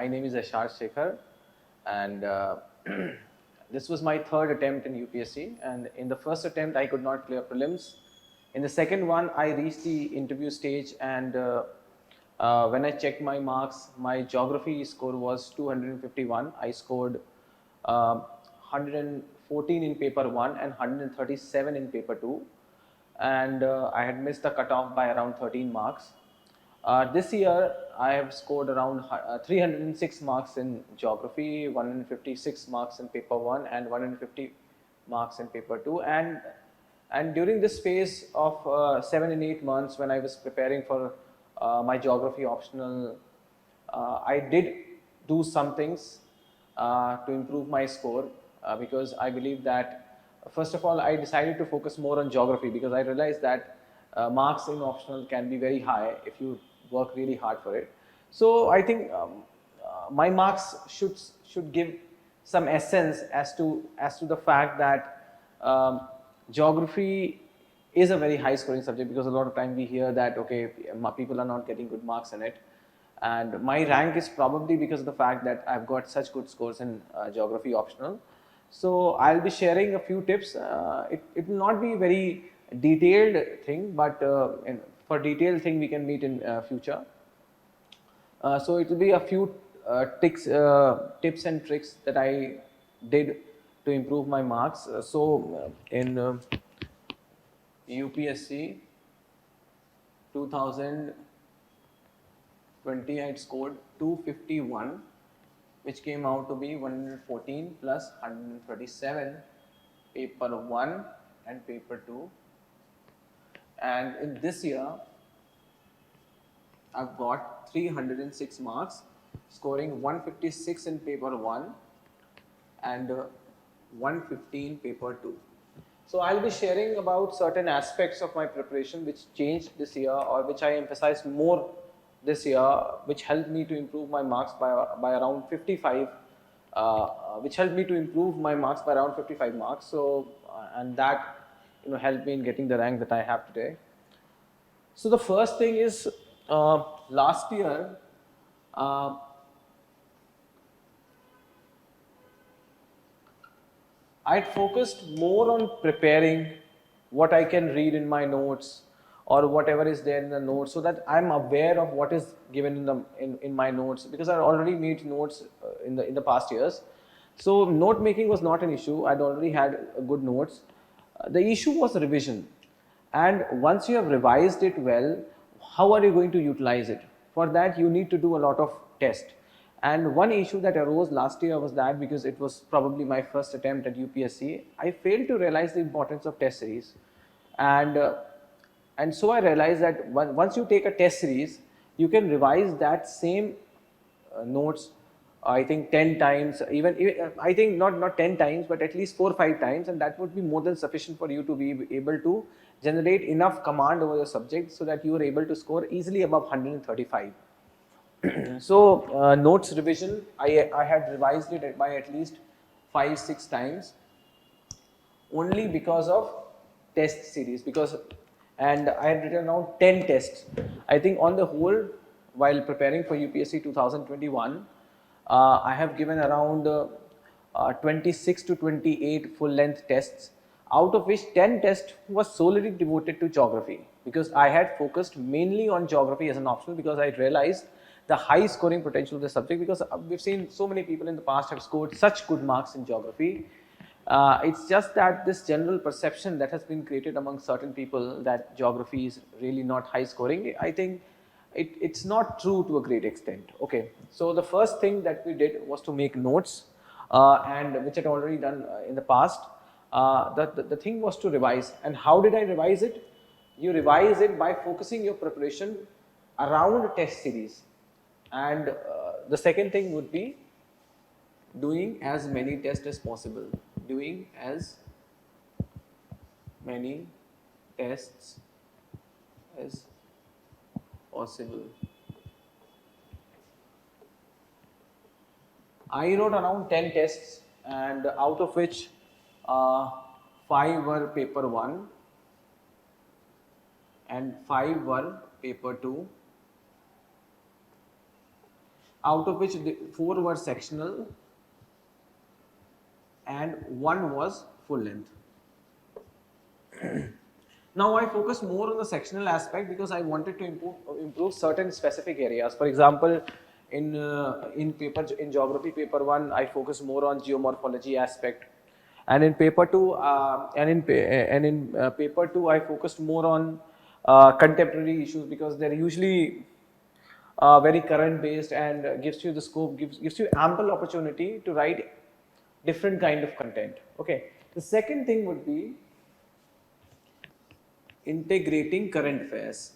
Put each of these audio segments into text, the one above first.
My name is Yasharth Shekhar, and this was my third attempt in UPSC. And in the first attempt, I could not clear prelims. In the second one, I reached the interview stage, and when I checked my marks, my geography score was 251. I scored 114 in paper 1 and 137 in paper 2, and I had missed the cutoff by around 13 marks. This year, I have scored around 306 marks in geography, 156 marks in paper 1 and 150 marks in paper 2. And during this phase of 7 and 8 months when I was preparing for my geography optional, I did do some things to improve my score because I believe that first of all I decided to focus more on geography because I realized that marks in optional can be very high if you work really hard for it. So I think my marks should give some essence as to the fact that geography is a very high scoring subject, because a lot of time we hear that okay, people are not getting good marks in it, and my rank is probably because of the fact that I've got such good scores in geography optional. So I'll be sharing a few tips. It will not be very detailed thing, but for detailed thing we can meet in future. So it will be a few tips and tricks that I did to improve my marks. In UPSC 2020 I had scored 251, which came out to be 114 plus 137 paper 1 and paper 2. And in this year I've got 306 marks, scoring 156 in paper 1 and 115 paper 2. So I'll be sharing about certain aspects of my preparation which changed this year, or which I emphasized more this year, which helped me to improve my marks by around 55, which helped me to improve my marks by around 55 marks. So and that helped me in getting the rank that I have today. So the first thing is last year I'd focused more on preparing what I can read in my notes or whatever is there in the notes, so that I'm aware of what is given in my notes, because I already made notes in the past years. So note making was not an issue. I'd already had good notes. The issue was revision, and once you have revised it well, how are you going to utilize it? For that you need to do a lot of tests. And one issue that arose last year was that, because it was probably my first attempt at UPSC, I failed to realize the importance of test series. And so I realized that once you take a test series, you can revise that same notes, I think 10 times, even I think not 10 times, but at least 4 or 5 times, and that would be more than sufficient for you to be able to generate enough command over your subject so that you are able to score easily above 135. So notes revision, I had revised it by at least 5-6 times, only because of test series, and I had written down 10 tests. I think on the whole, while preparing for UPSC 2021, I have given around 26 to 28 full length tests, out of which 10 tests was solely devoted to geography, because I had focused mainly on geography as an optional, because I realized the high scoring potential of the subject, because we've seen so many people in the past have scored such good marks in geography. It's just that this general perception that has been created among certain people that geography is really not high scoring, I think it's not true to a great extent. Okay, so the first thing that we did was to make notes, and which I had already done in the past. The thing was to revise. And how did I revise it? You revise it by focusing your preparation around test series. And the second thing would be doing as many tests as possible. Doing as many tests as possible. I wrote around 10 tests, and out of which 5 were paper 1 and 5 were paper 2. out of which 4 were sectional and 1 was full length. Now I focus more on the sectional aspect because I wanted to improve certain specific areas. For example, in geography paper 1, I focus more on geomorphology aspect, and in paper 2 paper 2 I focused more on contemporary issues because they're usually very current based and gives you the scope, gives you ample opportunity to write different kind of content. Okay. The second thing would be integrating current affairs.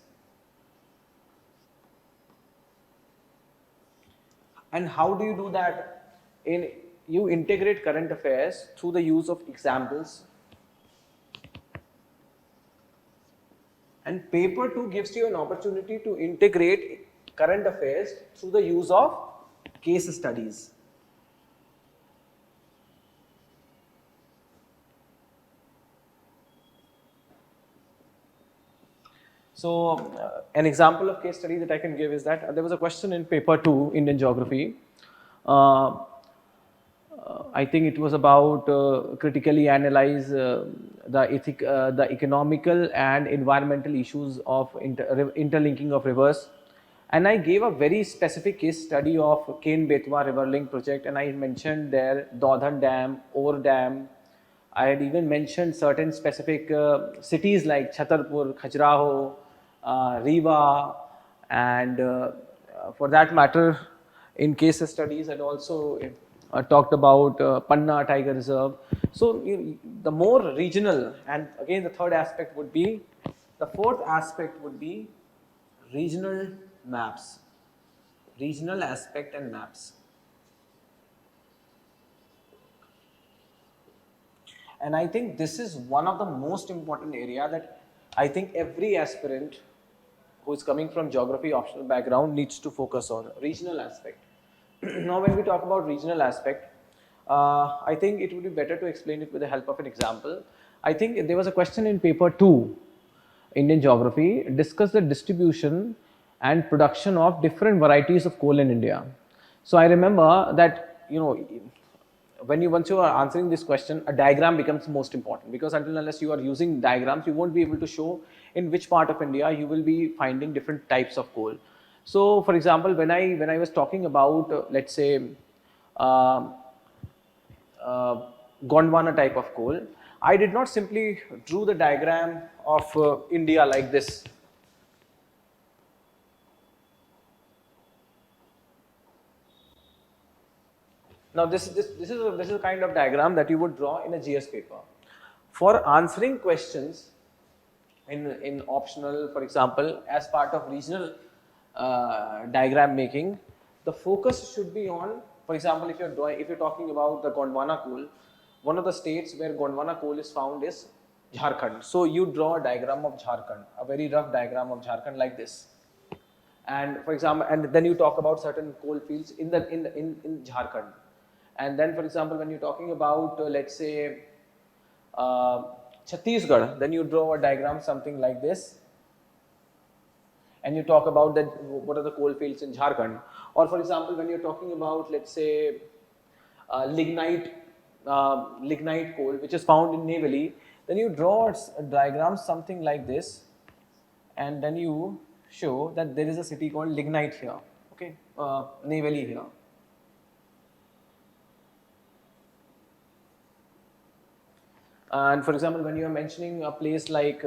And how do you do that? You integrate current affairs through the use of examples. And paper 2 gives you an opportunity to integrate current affairs through the use of case studies. So, an example of case study that I can give is that there was a question in paper 2, Indian Geography. I think it was about critically analyze the economical and environmental issues of interlinking of rivers. And I gave a very specific case study of Ken-Betwa river link project, and I mentioned there Dodhan Dam, Or Dam. I had even mentioned certain specific cities like Chhatarpur, Khajuraho, Rewa, and for that matter, in case studies, and also talked about Panna Tiger Reserve. So the more regional, and again the third aspect would be, the fourth aspect would be regional maps, regional aspect and maps. And I think this is one of the most important area that I think every aspirant who is coming from geography optional background needs to focus on, regional aspect. Now when we talk about regional aspect, I think it would be better to explain it with the help of an example. I think there was a question in paper 2, Indian Geography, discuss the distribution and production of different varieties of coal in India. So I remember that, once you are answering this question, a diagram becomes most important, because until unless you are using diagrams, you won't be able to show in which part of India you will be finding different types of coal. So for example, when I was talking about let's say uh, Gondwana type of coal, I did not simply drew the diagram of India like this. Now this is a kind of diagram that you would draw in a GS paper. For answering questions in optional, for example, as part of regional diagram making, the focus should be on, for example, if you're talking about the Gondwana coal, one of the states where Gondwana coal is found is Jharkhand. So you draw a diagram of Jharkhand, a very rough diagram of Jharkhand like this. And for example, and then you talk about certain coal fields in Jharkhand. And then, for example, when you're talking about let's say Chhattisgarh, then you draw a diagram something like this, and you talk about that what are the coal fields in Jharkhand. Or for example, when you're talking about let's say lignite coal, which is found in Ney Valley, then you draw a diagram something like this, and then you show that there is a city called Lignite here, okay, Ney Valley here. And for example, when you are mentioning a place like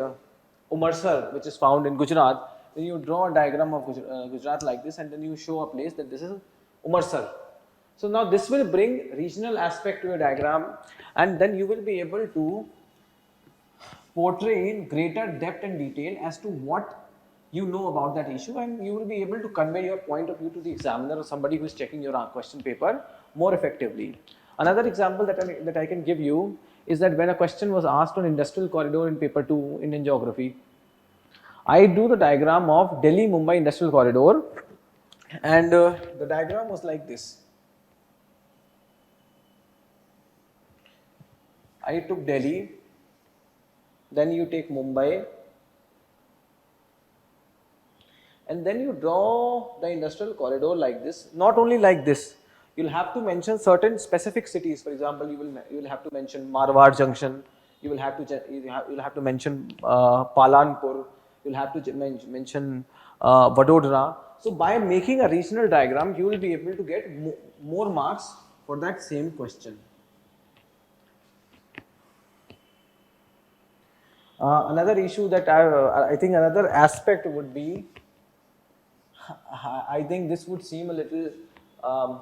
Umarsar, which is found in Gujarat, then you draw a diagram of Gujarat like this, and then you show a place that this is Umarsar. So now this will bring regional aspect to your diagram, and then you will be able to portray in greater depth and detail as to what you know about that issue, and you will be able to convey your point of view to the examiner or somebody who is checking your question paper more effectively. Another example that I can give you is that when a question was asked on industrial corridor in paper 2 Indian Geography, I drew the diagram of Delhi-Mumbai industrial corridor, and the diagram was like this. I took Delhi, then you take Mumbai, and then you draw the industrial corridor like this. Not only like this, you'll have to mention certain specific cities. For example, you will have to mention Marwar Junction. You will have to you'll have to mention Palanpur. You'll have to mention Vadodara. So by making a regional diagram, you will be able to get more marks for that same question. Another issue that I think another aspect would be, I think this would seem a little, um,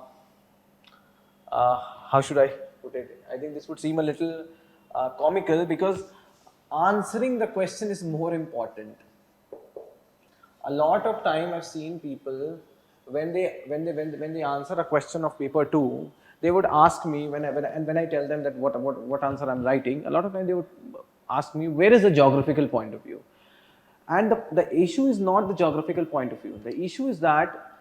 how should I put it? I think this would seem a little comical, because answering the question is more important. A lot of time I've seen people, when they answer a question of paper 2, they would ask me, when I tell them that what answer I'm writing, a lot of time they would ask me, where is the geographical point of view? And the issue is not the geographical point of view. The issue is that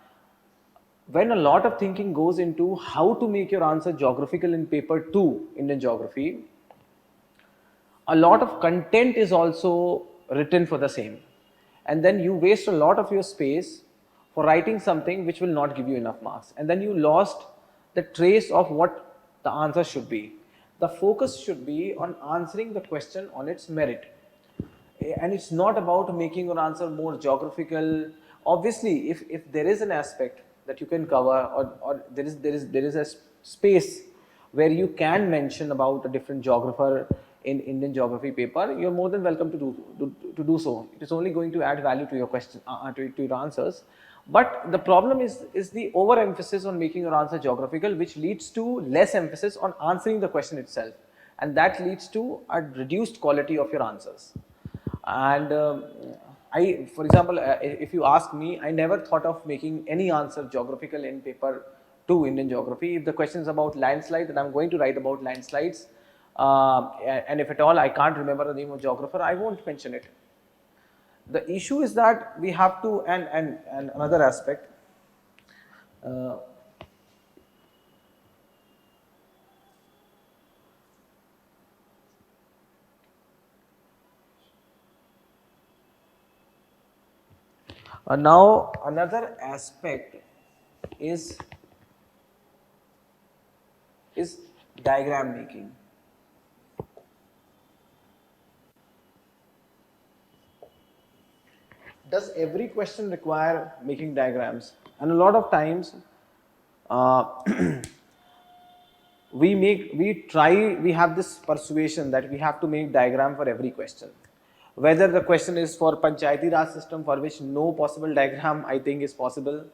when a lot of thinking goes into how to make your answer geographical in paper 2 Indian geography, a lot of content is also written for the same, and then you waste a lot of your space for writing something which will not give you enough marks, and then you lost the trace of what the answer should be. The focus should be on answering the question on its merit, and it's not about making your answer more geographical. Obviously, if there is an aspect that you can cover, or there is a space where you can mention about a different geographer in Indian geography paper, you're more than welcome to do so. It is only going to add value to your question, to your answers. But the problem is the overemphasis on making your answer geographical, which leads to less emphasis on answering the question itself, and that leads to a reduced quality of your answers. And for example, if you ask me, I never thought of making any answer geographical in paper 2 Indian geography. If the question is about landslides, then I'm going to write about landslides. And if at all I can't remember the name of geographer, I won't mention it. The issue is that we have to, and another aspect, now another aspect is diagram making. Does every question require making diagrams? And a lot of times we have this persuasion that we have to make diagram for every question. Whether the question is for Panchayati Raj system, for which no possible diagram I think is possible,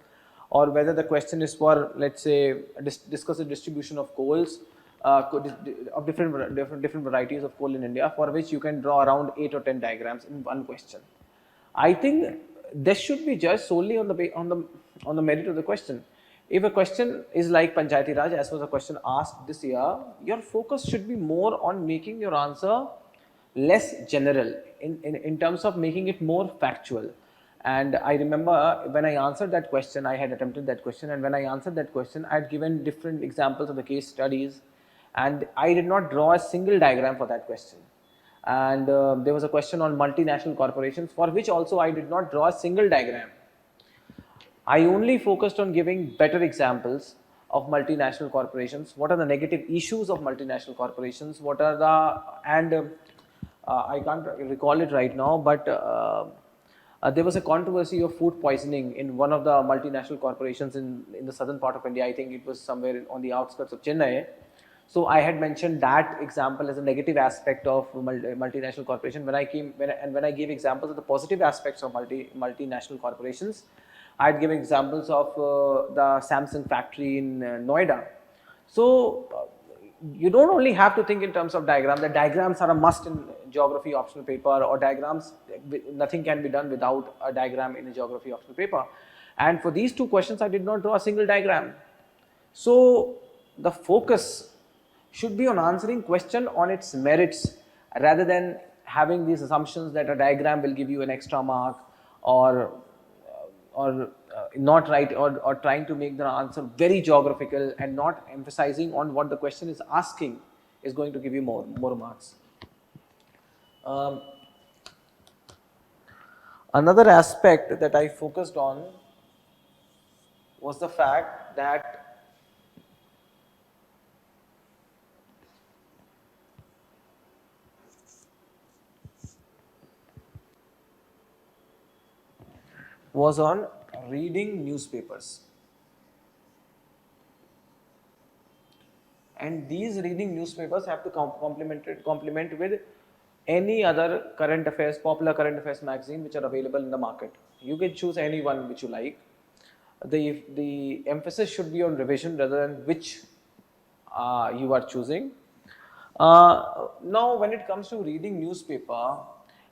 or whether the question is for, let's say, discuss the distribution of coals, of different varieties of coal in India, for which you can draw around 8 or 10 diagrams in one question. I think this should be judged solely on the merit of the question. If a question is like Panchayati Raj, as was a question asked this year, your focus should be more on making your answer less general, in terms of making it more factual. And I remember when I answered that question, I had attempted that question, and when I answered that question, I had given different examples of the case studies, and I did not draw a single diagram for that question. And there was a question on multinational corporations, for which also I did not draw a single diagram. I only focused on giving better examples of multinational corporations. What are the negative issues of multinational corporations? What are the, and I can't recall it right now, but there was a controversy of food poisoning in one of the multinational corporations in the southern part of India. I think it was somewhere on the outskirts of Chennai. So I had mentioned that example as a negative aspect of multinational corporation. When I gave examples of the positive aspects of multinational corporations, I had given examples of the Samsung factory in Noida. So you don't only have to think in terms of diagram. The diagrams are a must in geography optional paper, or diagrams, nothing can be done without a diagram in a geography optional paper. And for these two questions, I did not draw a single diagram. So the focus should be on answering question on its merits, rather than having these assumptions that a diagram will give you an extra mark, or not right, or trying to make the answer very geographical and not emphasizing on what the question is asking is going to give you more marks. Another aspect that I focused on was the fact that was on reading newspapers. And these reading newspapers have to complement with any other current affairs, popular current affairs magazine which are available in the market. You can choose any one which you like. The emphasis should be on revision rather than which you are choosing. Now, when it comes to reading newspaper,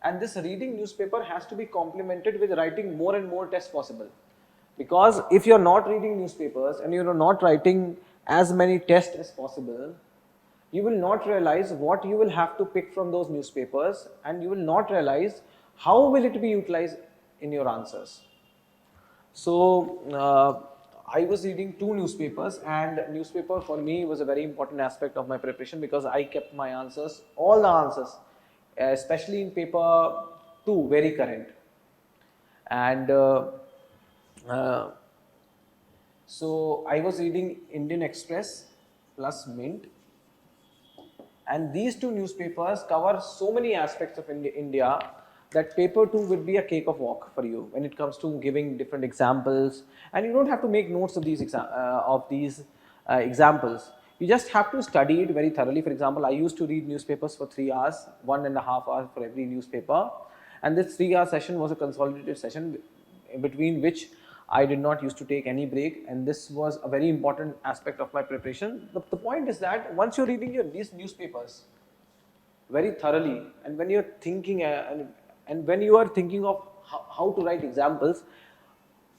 and this reading newspaper has to be complemented with writing more and more tests possible. Because if you're not reading newspapers and you're not writing as many tests as possible, you will not realize what you will have to pick from those newspapers, and you will not realize how will it be utilized in your answers. So I was reading two newspapers, and newspaper for me was a very important aspect of my preparation because I kept my answers, all the answers, especially in paper 2, very current. And uh, so I was reading Indian Express plus Mint, and these two newspapers cover so many aspects of India that paper 2 would be a cake of walk for you when it comes to giving different examples, and you don't have to make notes of these examples. You just have to study it very thoroughly. For example, I used to read newspapers for 3 hours, 1.5 hours for every newspaper, and this 3-hour session was a consolidated session between which I did not used to take any break, and this was a very important aspect of my preparation. The point is that once you're reading these newspapers very thoroughly, and when you're thinking and when you are thinking of how to write examples,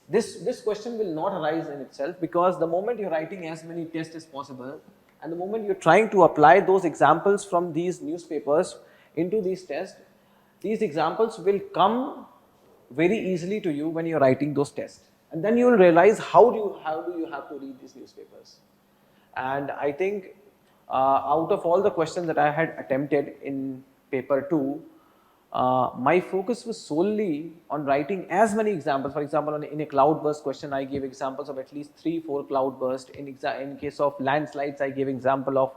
this question will not arise in itself, because the moment you're writing as many tests as possible, and the moment you're trying to apply those examples from these newspapers into these tests, these examples will come very easily to you when you're writing those tests, and then you will realize how do you have to read these newspapers. And I think out of all the questions that I had attempted in paper 2, my focus was solely on writing as many examples. For example, in a cloudburst question, I gave examples of at least 3-4 cloudburst. In case of landslides, I gave example of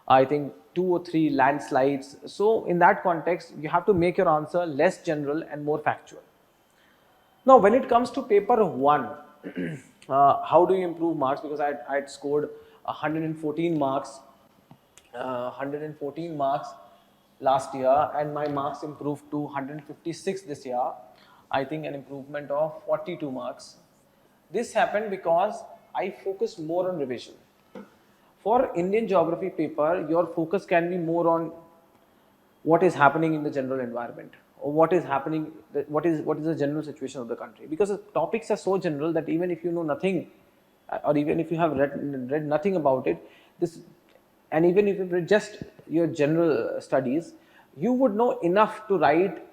I think 2 or 3 landslides. So in that context, you have to make your answer less general and more factual. Now, when it comes to paper 1, how do you improve marks? Because I had scored 114 marks, 114 marks last year, and my marks improved to 156 this year. I think an improvement of 42 marks. This happened because I focused more on revision. For Indian geography paper, your focus can be more on what is happening in the general environment, or what is happening, what is the general situation of the country, because the topics are so general that even if you know nothing, or even if you have read nothing about it, this, and even if you read just your general studies, you would know enough to write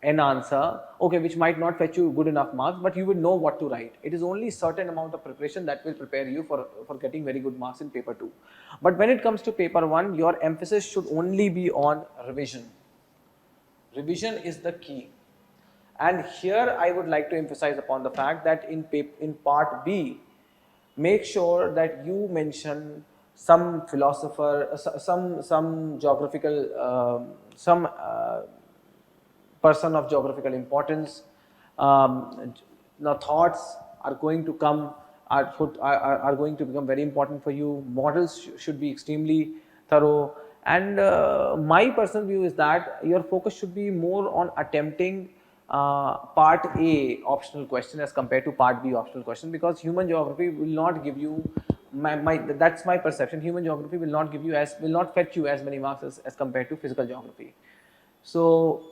an answer, okay, which might not fetch you good enough marks, but you would know what to write. It is only certain amount of preparation that will prepare you for getting very good marks in paper 2. But when it comes to paper 1, your emphasis should only be on revision. Revision is the key. And here I would like to emphasize upon the fact that in part B, make sure that you mention some philosopher, some geographical, some person of geographical importance. The thoughts are going to come, are going to become very important for you. Models should be extremely thorough. And my personal view is that your focus should be more on attempting part A optional question as compared to part B optional question, because human geography will not give you, that's my perception, human geography will not fetch you as many marks as compared to physical geography. So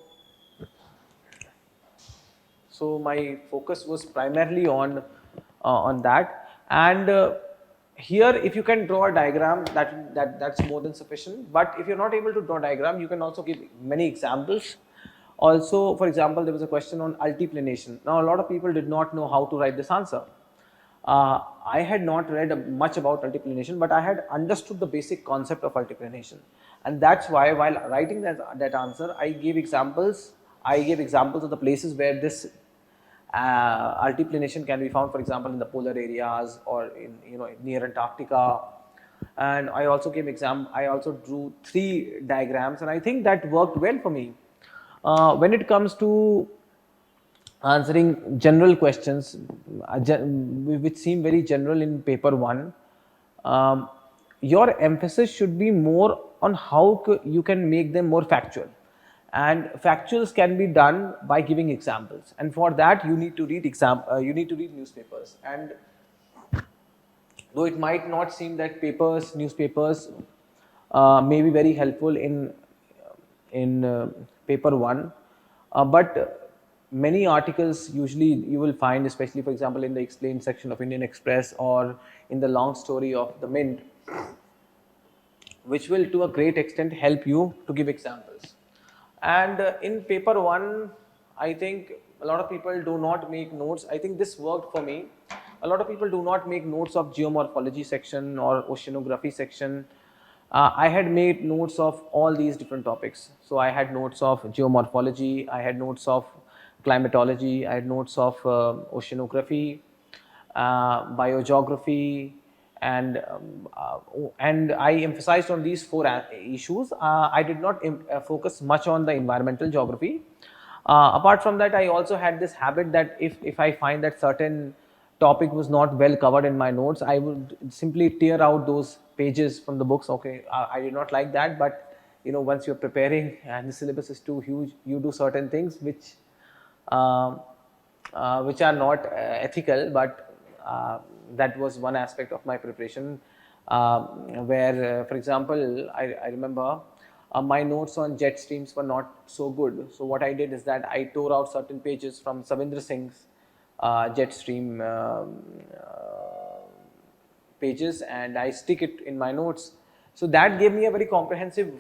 my focus was primarily on that. And here, if you can draw a diagram, that's more than sufficient. But if you're not able to draw a diagram, you can also give many examples. Also, for example, there was a question on altiplanation. Now, a lot of people did not know how to write this answer. I had not read much about altiplanation, but I had understood the basic concept of altiplanation, and that's why while writing that answer, I gave examples I gave examples of the places where this altiplanation can be found, for example, in the polar areas or in near Antarctica. And I also I also drew 3 diagrams, and I think that worked well for me. When it comes to answering general questions, which seem very general in paper 1, um, your emphasis should be more on how you can make them more factual, and factuals can be done by giving examples, and for that you need to read newspapers. And though it might not seem that newspapers may be very helpful in paper 1, but many articles usually you will find, especially for example in the explained section of Indian Express or in the long story of the Mint, which will to a great extent help you to give examples. And in paper 1, I think a lot of people do not make notes. I think this worked for me. A lot of people do not make notes of geomorphology section or oceanography section. I had made notes of all these different topics. So I had notes of geomorphology, I had notes of climatology, I had notes of oceanography, biogeography, and I emphasized on these 4 issues. I did not focus much on the environmental geography. Apart from that, I also had this habit that if I find that certain topic was not well covered in my notes, I would simply tear out those pages from the books. Okay, I did not like that, but once you're preparing and the syllabus is too huge, you do certain things uh, which are not ethical, but that was one aspect of my preparation, where for example I remember my notes on jet streams were not so good. So what I did is that I tore out certain pages from Savindra Singh's jet stream pages, and I stick it in my notes. So that gave me a very comprehensive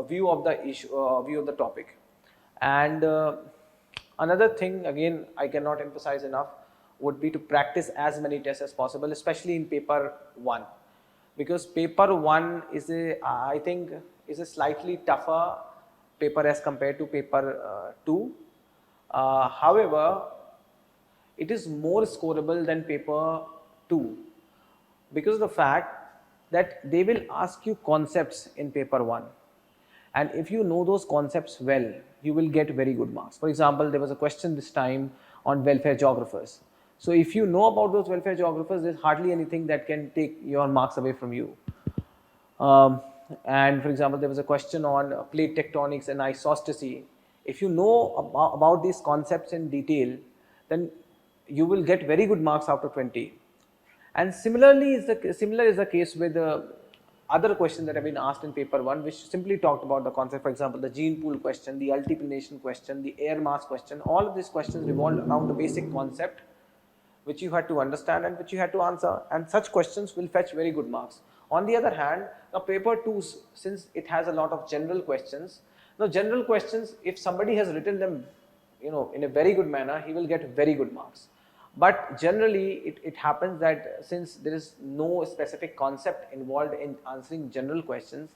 view of the issue, view of the topic. And another thing, again, I cannot emphasize enough, would be to practice as many tests as possible, especially in paper 1, because paper 1 is I think is a slightly tougher paper as compared to paper 2. However, it is more scoreable than paper 2 because of the fact that they will ask you concepts in paper 1, and if you know those concepts well, you will get very good marks. For example, there was a question this time on welfare geographers. So if you know about those welfare geographers, there's hardly anything that can take your marks away from you. And for example, there was a question on plate tectonics and isostasy. If you know about these concepts in detail, then you will get very good marks out of 20. And similar is the case with other questions that have been asked in paper 1, which simply talked about the concept. For example, the gene pool question, the altiplanation question, the air mass question. All of these questions revolved around the basic concept which you had to understand and which you had to answer, and such questions will fetch very good marks. On the other hand, the paper 2, since it has a lot of general questions, now general questions, if somebody has written them in a very good manner, he will get very good marks. But generally it happens that since there is no specific concept involved in answering general questions,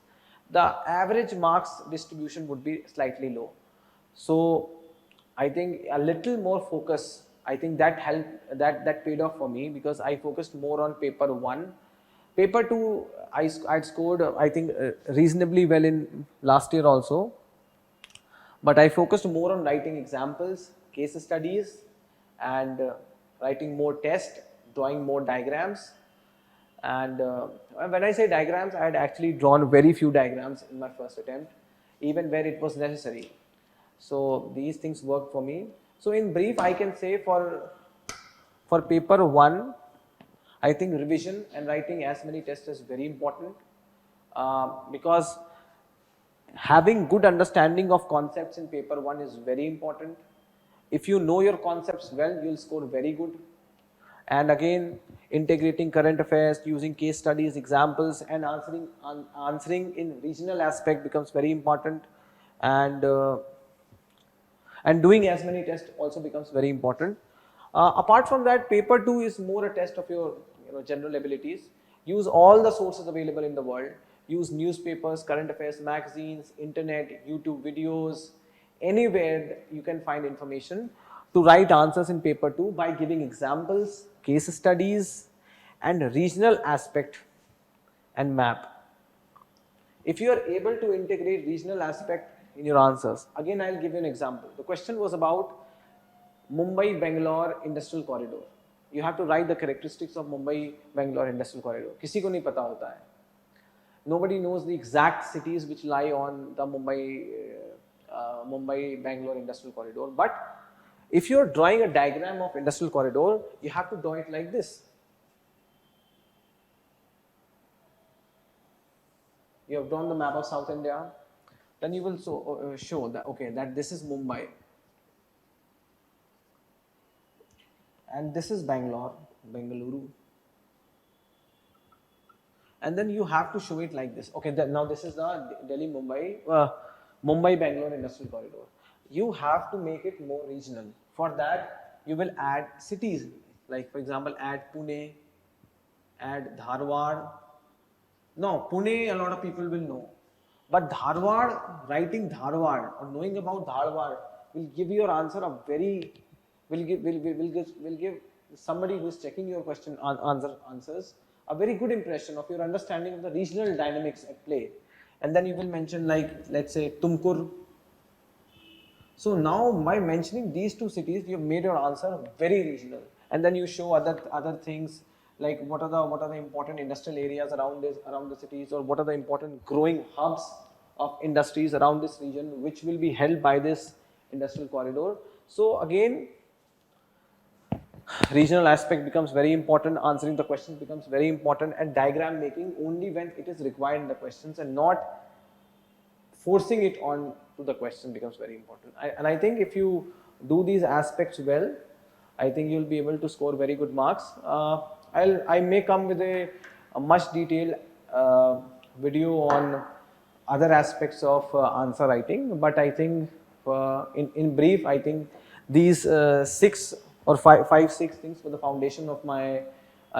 the average marks distribution would be slightly low. So I think a little more focus, I think that helped, that paid off for me, because I focused more on paper 1. Paper 2, I'd scored I think reasonably well in last year also, but I focused more on writing examples, case studies, and writing more tests, drawing more diagrams. And when I say diagrams, I had actually drawn very few diagrams in my first attempt, even where it was necessary. So these things worked for me. So in brief, I can say for paper 1, I think revision and writing as many tests is very important, because having good understanding of concepts in paper 1 is very important. If you know your concepts well, you will score very good. And again, integrating current affairs, using case studies, examples, and answering in regional aspect becomes very important. And doing as many tests also becomes very important. Apart from that, paper 2 is more a test of your general abilities. Use all the sources available in the world. Use newspapers, current affairs magazines, internet, YouTube videos, anywhere you can find information to write answers in paper 2 by giving examples, case studies and regional aspect and map. If you are able to integrate regional aspect in your answers, again I'll give you an example. The question was about Mumbai-Bangalore industrial corridor. You have to write the characteristics of Mumbai-Bangalore industrial corridor. किसी को नहीं पता होता है. Nobody knows the exact cities which lie on the Mumbai-Bangalore industrial corridor. But if you are drawing a diagram of industrial corridor, you have to draw it like this. You have drawn the map of South India. Then you will show that, okay, that this is Mumbai. And this is Bengaluru. And then you have to show it like this. Okay, now this is the Mumbai-Bangalore industrial corridor. You have to make it more regional. For that, you will add cities. Like for example, add Pune, add Dharwad. No, Pune a lot of people will know. But Dharwad, writing Dharwad or knowing about Dharwad will give your answer a very will give somebody who is checking your question answers a very good impression of your understanding of the regional dynamics at play. And then you will mention, like, let's say Tumkur. So now by mentioning these two cities, you have made your answer very regional. And then you show other things like what are the important industrial areas around the cities, or what are the important growing hubs of industries around this region which will be held by this industrial corridor. So again, regional aspect becomes very important, answering the questions becomes very important, and diagram making only when it is required in the questions and not forcing it on to the question becomes very important. And I think if you do these aspects well, I think you'll be able to score very good marks. I may come with a much detailed video on other aspects of answer writing, but I think in brief, I think these 6 or 5-6 things were the foundation of my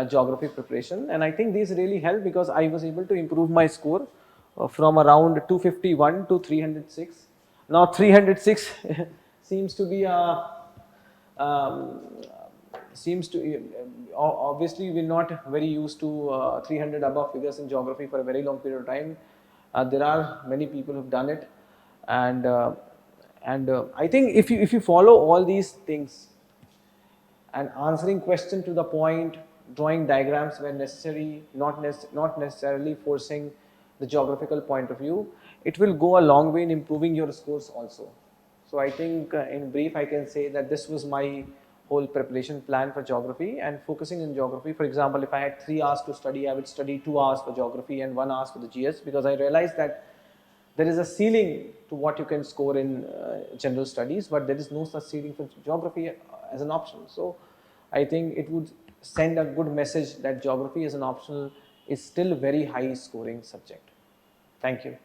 geography preparation, and I think these really helped because I was able to improve my score from around 251 to 306. Now 306 seems to be obviously we're not very used to 300 above figures in geography for a very long period of time. There are many people who've done it, and I think if you follow all these things and answering question to the point, drawing diagrams when necessary, not necessarily forcing the geographical point of view, it will go a long way in improving your scores also. So I think in brief I can say that this was my whole preparation plan for geography, and focusing in geography. For example, if I had 3 hours to study, I would study 2 hours for geography and 1 hour for the GS, because I realized that there is a ceiling to what you can score in general studies, but there is no such ceiling for geography as an option. So I think it would send a good message that geography as an optional is still a very high scoring subject. Thank you.